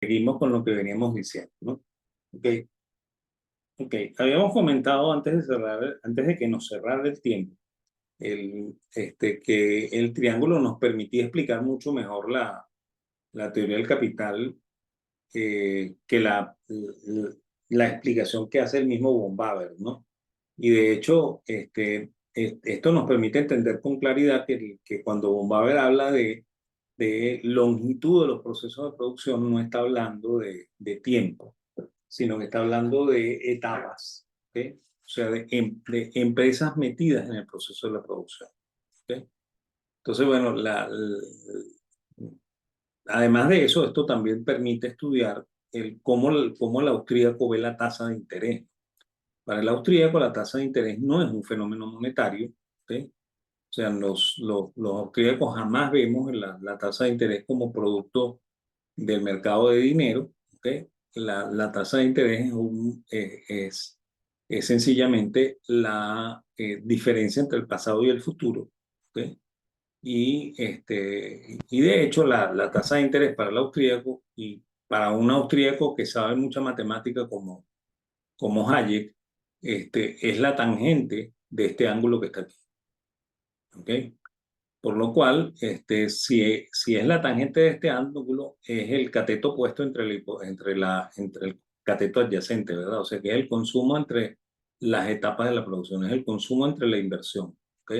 Seguimos con lo que veníamos diciendo, ¿no? Ok, ok. Habíamos comentado antes de que nos cerrara el tiempo, que el triángulo nos permitía explicar mucho mejor la teoría del capital que la explicación que hace el mismo von Haber, ¿no? Y de hecho, esto nos permite entender con claridad que cuando von Haber habla de longitud de los procesos de producción, no está hablando de tiempo, sino que está hablando de etapas, ¿ok? O sea, de empresas metidas en el proceso de la producción, ¿ok? Entonces, bueno, además de eso, esto también permite estudiar cómo el austríaco ve la tasa de interés. Para el austríaco, la tasa de interés no es un fenómeno monetario, ¿ok? O sea, los austríacos jamás vemos la tasa de interés como producto del mercado de dinero, ¿ok? La tasa de interés es sencillamente la diferencia entre el pasado y el futuro, ¿ok? Y de hecho, la tasa de interés para el austríaco y para un austríaco que sabe mucha matemática como Hayek, es la tangente de este ángulo que está aquí, ¿ok? Por lo cual, si es la tangente de este ángulo, es el cateto opuesto entre el cateto adyacente, ¿verdad? O sea, que es el consumo entre las etapas de la producción, es el consumo entre la inversión, ¿ok?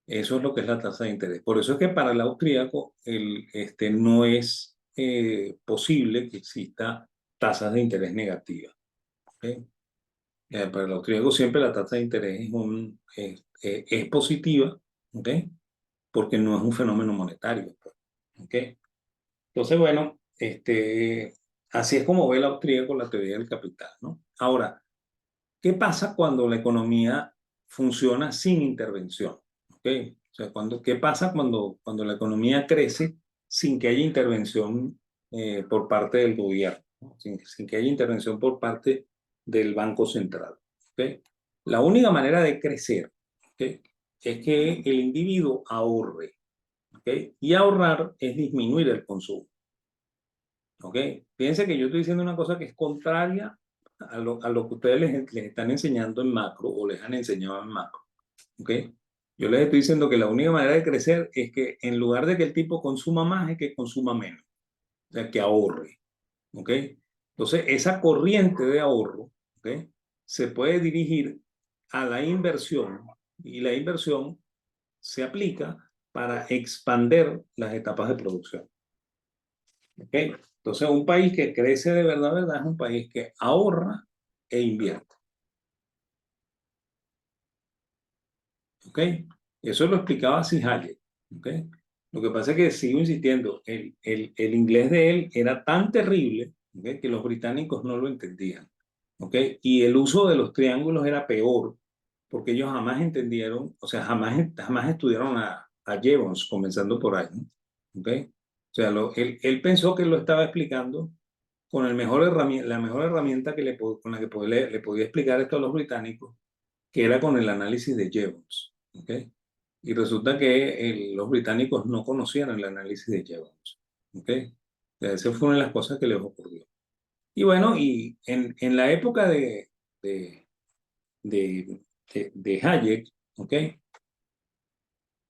Eso es lo que es la tasa de interés. Por eso es que para el austríaco no es posible que exista tasas de interés negativas, ¿ok? Para el austríaco siempre la tasa de interés es positiva, ¿ok? Porque no es un fenómeno monetario, pues, ¿ok? Entonces, bueno, así es como ve el austríaco la teoría del capital, ¿no? Ahora, ¿qué pasa cuando la economía funciona sin intervención? ¿Ok? O sea, ¿qué pasa cuando la economía crece sin que haya intervención por parte del gobierno, ¿no? Sin que haya intervención por parte del Banco Central? ¿Ok? La única manera de crecer, ¿ok?, es que el individuo ahorre. ¿Ok? Y ahorrar es disminuir el consumo. ¿Ok? Fíjense que yo estoy diciendo una cosa que es contraria a lo que ustedes les están enseñando en macro o les han enseñado en macro. ¿Ok? Yo les estoy diciendo que la única manera de crecer es que en lugar de que el tipo consuma más, es que consuma menos. O sea, que ahorre. ¿Ok? Entonces, esa corriente de ahorro, ¿ok?, se puede dirigir a la inversión y la inversión se aplica para expander las etapas de producción. ¿Ok? Entonces, un país que crece de verdad, es un país que ahorra e invierte. ¿Ok? Eso lo explicaba así Hayek. ¿Ok? Lo que pasa es que sigo insistiendo, el inglés de él era tan terrible, ¿ok?, que los británicos no lo entendían. ¿Ok? Y el uso de los triángulos era peor, porque ellos jamás entendieron, o sea, jamás estudiaron a Jevons, comenzando por ahí, ¿no? ¿Ok? O sea, él pensó que lo estaba explicando con la mejor herramienta con la que le podía explicar esto a los británicos, que era con el análisis de Jevons. ¿Ok? Y resulta que los británicos no conocían el análisis de Jevons. ¿Ok? O sea, esa fue una de las cosas que les ocurrió. Y bueno, y en la época de, de Hayek, ¿ok?,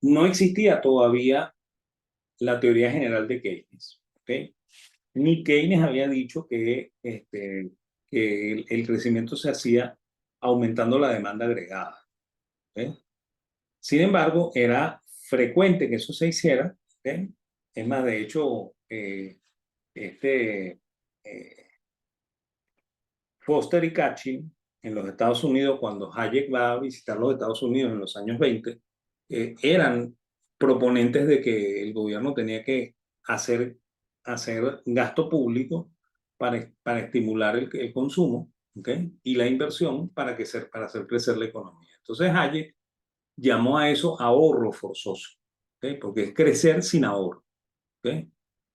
no existía todavía la teoría general de Keynes. ¿Ok? Ni Keynes había dicho que el crecimiento se hacía aumentando la demanda agregada. ¿Ok? Sin embargo, era frecuente que eso se hiciera. ¿Ok? Es más, de hecho, este, eh, Foster y Katchin en los Estados Unidos, cuando Hayek va a visitar los Estados Unidos en los años 20, eran proponentes de que el gobierno tenía que hacer, hacer gasto público para estimular el consumo, ¿okay?, y la inversión para hacer crecer la economía. Entonces Hayek llamó a eso ahorro forzoso, ¿okay?, porque es crecer sin ahorro. ¿Okay?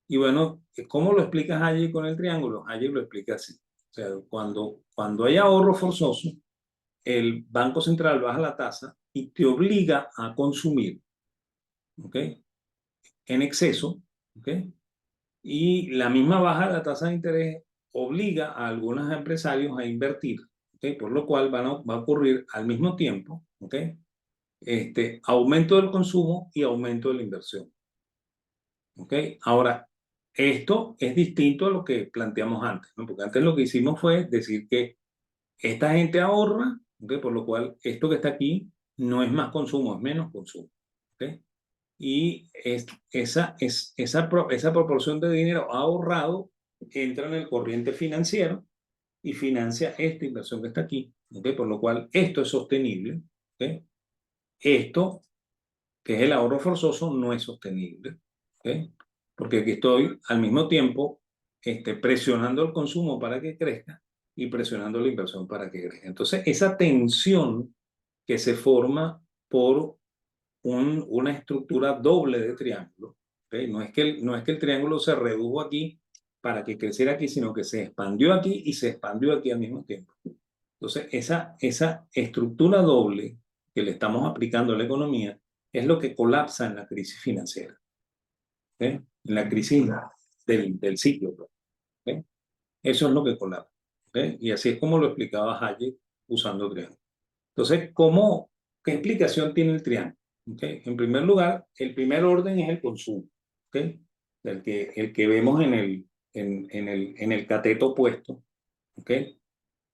Y bueno, ¿cómo lo explica Hayek con el triángulo? Hayek lo explica así. O sea, cuando hay ahorro forzoso, el Banco Central baja la tasa y te obliga a consumir, ¿ok?, en exceso, ¿ok?, Y la misma baja de la tasa de interés obliga a algunos empresarios a invertir, ¿ok? Por lo cual va a ocurrir al mismo tiempo, ¿ok? Aumento del consumo y aumento de la inversión, ¿ok? Ahora, esto es distinto a lo que planteamos antes, ¿no? Porque antes lo que hicimos fue decir que esta gente ahorra, ¿ok? Por lo cual esto que está aquí no es más consumo, es menos consumo, ¿ok? Y esa proporción de dinero ahorrado entra en el corriente financiero y financia esta inversión que está aquí, ¿ok? Por lo cual esto es sostenible, ¿ok? Esto, que es el ahorro forzoso, no es sostenible, ¿ok? Porque aquí estoy al mismo tiempo presionando el consumo para que crezca y presionando la inversión para que crezca. Entonces, esa tensión que se forma por una estructura doble de triángulo, ¿okay? No es que el triángulo se redujo aquí para que creciera aquí, sino que se expandió aquí y se expandió aquí al mismo tiempo. Entonces, esa estructura doble que le estamos aplicando a la economía es lo que colapsa en la crisis financiera, ¿okay? En la crisis del ciclo, ¿okay? Eso es lo que colapsa, ¿okay? Y así es como lo explicaba Hayek usando triángulo. Entonces, ¿qué explicación tiene el triángulo? ¿Okay? En primer lugar, el primer orden es el consumo, ¿okay? El que vemos en el cateto opuesto, ¿okay?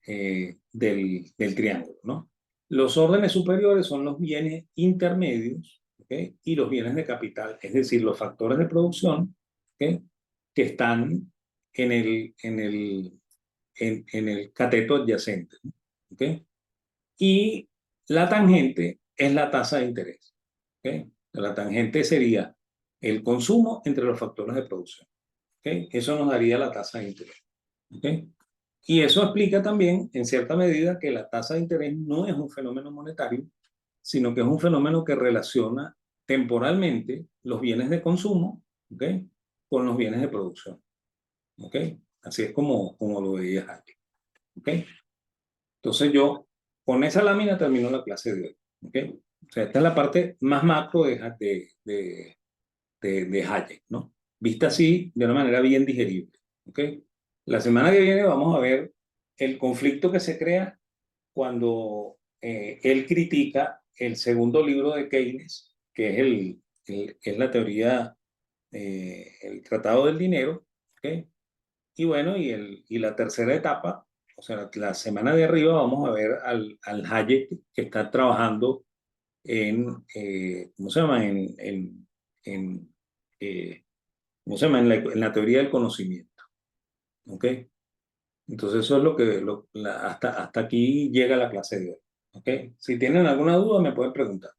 Del triángulo, ¿no? Los órdenes superiores son los bienes intermedios, ¿okay? Y los bienes de capital, es decir, los factores de producción, ¿okay? Que están en el cateto adyacente, ¿no? ¿Okay? Y la tangente es la tasa de interés, ¿okay? La tangente sería el consumo entre los factores de producción, ¿okay? Eso nos daría la tasa de interés, ¿okay? Y eso explica también, en cierta medida, que la tasa de interés no es un fenómeno monetario, sino que es un fenómeno que relaciona temporalmente los bienes de consumo, ¿okay? Con los bienes de producción, ¿okay? Así es como lo veías aquí, ¿okay? Entonces yo con esa lámina termino la clase de hoy, ¿okay? O sea, esta es la parte más macro de Hayek, ¿no? Vista así de una manera bien digerible, ¿ok? La semana que viene vamos a ver el conflicto que se crea cuando él critica el segundo libro de Keynes, que es la teoría, el Tratado del Dinero, ¿ok? Y bueno, y la tercera etapa, o sea, la semana de arriba vamos a ver al Hayek que está trabajando ¿cómo se llama? En, eh, ¿Cómo se llama? En la teoría del conocimiento, ¿ok? Entonces eso es hasta aquí llega la clase de hoy, ¿ok? Si tienen alguna duda me pueden preguntar.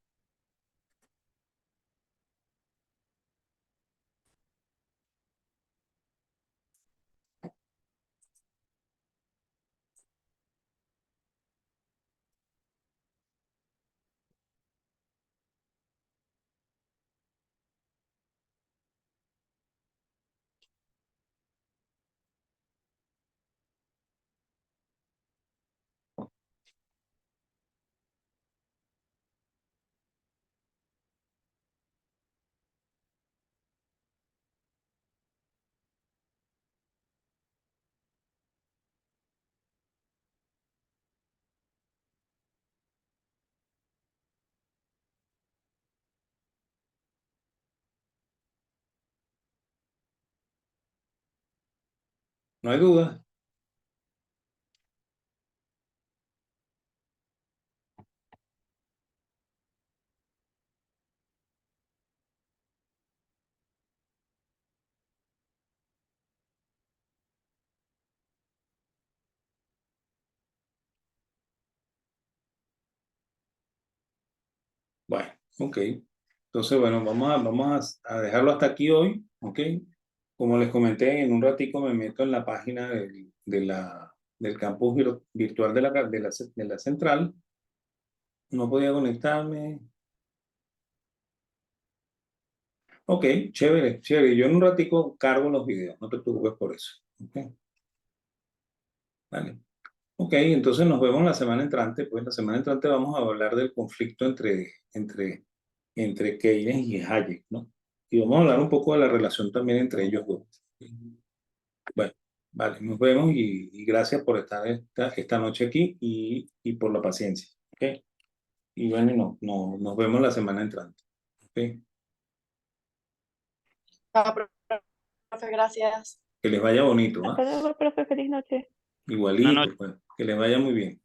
No hay duda. Bueno, ok. Entonces, bueno, vamos a dejarlo hasta aquí hoy, ¿ok? Como les comenté, en un ratico me meto en la página del campus virtual de la central. No podía conectarme. Ok, chévere, chévere. Yo en un ratico cargo los videos, no te preocupes por eso. Ok, vale. Ok, entonces nos vemos la semana entrante. Pues la semana entrante vamos a hablar del conflicto entre Keynes y Hayek, ¿no? Y vamos a hablar un poco de la relación también entre ellos dos. Bueno, vale, nos vemos y gracias por estar esta noche aquí y por la paciencia. ¿Ok? Y bueno, nos vemos la semana entrante. ¿Ok? Ah, profe, gracias. Que les vaya bonito, ¿ah? Hasta luego, profe. Feliz noche. Igualito, pues, que les vaya muy bien.